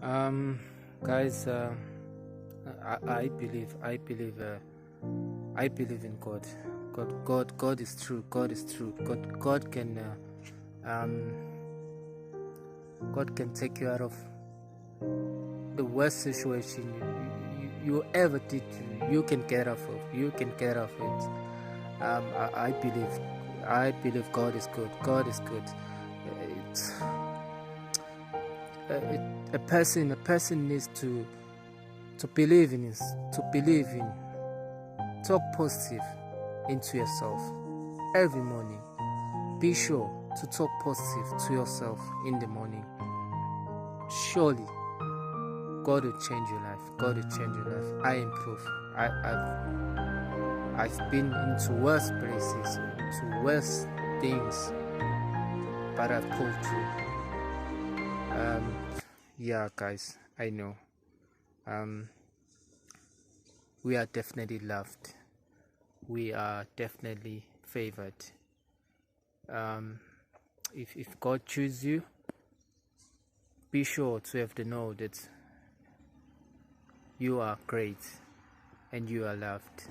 Um, Guys, I believe in God. God is true. God is true. Um, God can take you out of the worst situation you ever did. You can get off of. You can get off it. I believe God is good. God is good. It's, a person needs to believe in talk positive into yourself every morning. Be sure to talk positive to yourself in the morning. Surely God will change your life. God will change your life. I improve. I've been into worse places, to worse things, but I've pulled through. Yeah, guys, I know. We are definitely loved. We are definitely favored. If God chooses you, be sure to have to know that you are great and you are loved.